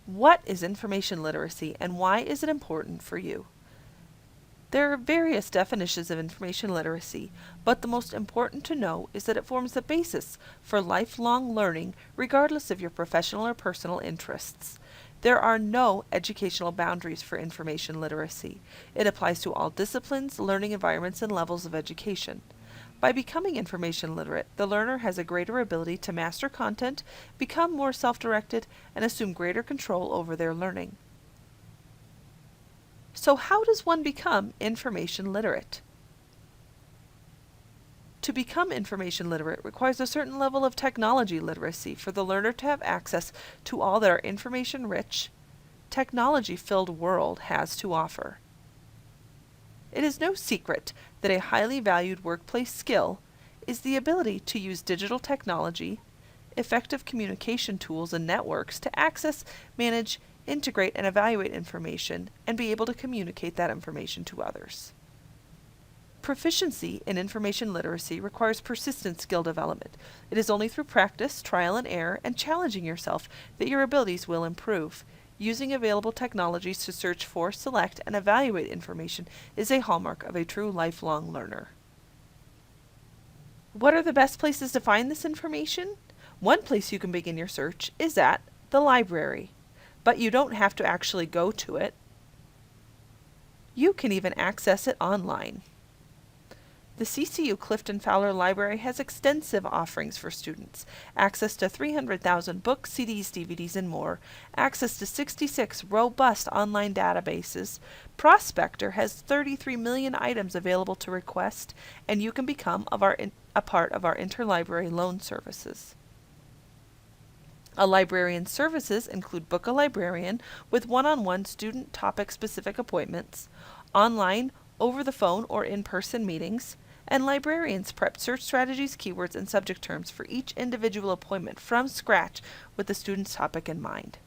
What is information literacy and why is it important for you? There are various definitions of information literacy, but the most important to know is that it forms the basis for lifelong learning regardless of your professional or personal interests. There are no educational boundaries for information literacy. It applies to all disciplines, learning environments, and levels of education. By becoming information literate, the learner has a greater ability to master content, become more self-directed, and assume greater control over their learning. So how does one become information literate? To become information literate requires a certain level of technology literacy for the learner to have access to all that our information-rich, technology-filled world has to offer. It is no secret that a highly valued workplace skill is the ability to use digital technology, effective communication tools and networks to access, manage, integrate, and evaluate information, and be able to communicate that information to others. Proficiency in information literacy requires persistent skill development. It is only through practice, trial and error, and challenging yourself that your abilities will improve. Using available technologies to search for, select, and evaluate information is a hallmark of a true lifelong learner. What are the best places to find this information? One place you can begin your search is at the library, but you don't have to actually go to it. You can even access it online. The CCU Clifton Fowler Library has extensive offerings for students, access to 300,000 books, CDs, DVDs, and more, access to 66 robust online databases. Prospector has 33 million items available to request, and you can become a part of our interlibrary loan services. A librarian's services include Book a Librarian with one-on-one student topic-specific appointments, online, over the phone, or in-person meetings, and librarians prep search strategies, keywords, and subject terms for each individual appointment from scratch with the student's topic in mind.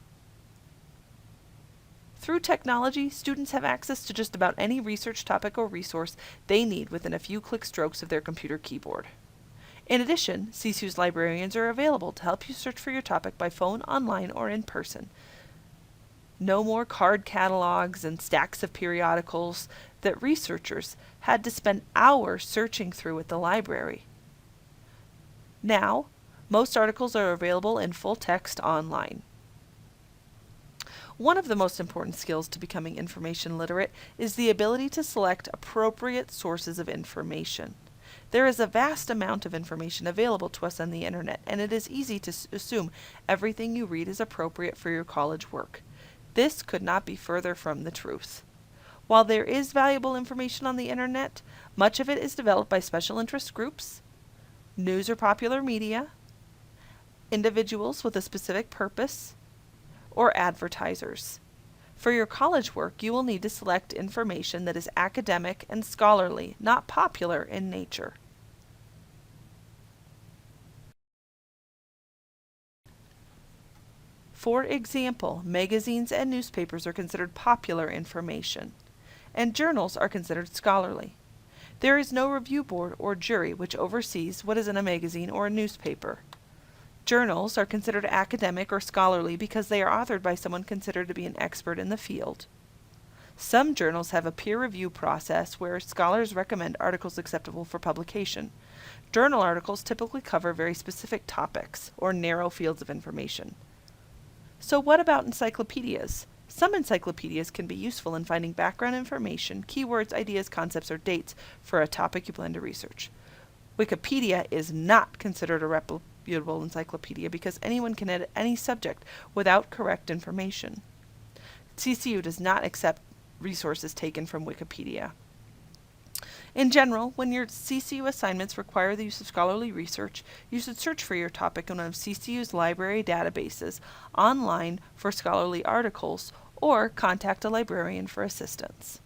Through technology, students have access to just about any research topic or resource they need within a few click strokes of their computer keyboard. In addition, CSU's librarians are available to help you search for your topic by phone, online, or in person. No more card catalogs and stacks of periodicals that researchers had to spend hours searching through at the library. Now, most articles are available in full text online. One of the most important skills to becoming information literate is the ability to select appropriate sources of information. There is a vast amount of information available to us on the internet, and it is easy to assume everything you read is appropriate for your college work. This could not be further from the truth. While there is valuable information on the internet, much of it is developed by special interest groups, news or popular media, individuals with a specific purpose, or advertisers. For your college work, you will need to select information that is academic and scholarly, not popular in nature. For example, magazines and newspapers are considered popular information, and journals are considered scholarly. There is no review board or jury which oversees what is in a magazine or a newspaper. Journals are considered academic or scholarly because they are authored by someone considered to be an expert in the field. Some journals have a peer review process where scholars recommend articles acceptable for publication. Journal articles typically cover very specific topics or narrow fields of information. So what about encyclopedias? Some encyclopedias can be useful in finding background information, keywords, ideas, concepts, or dates for a topic you plan to research. Wikipedia is not considered a reputable encyclopedia because anyone can edit any subject without correct information. CCU does not accept resources taken from Wikipedia. In general, when your CCU assignments require the use of scholarly research, you should search for your topic in one of CCU's library databases online for scholarly articles or contact a librarian for assistance.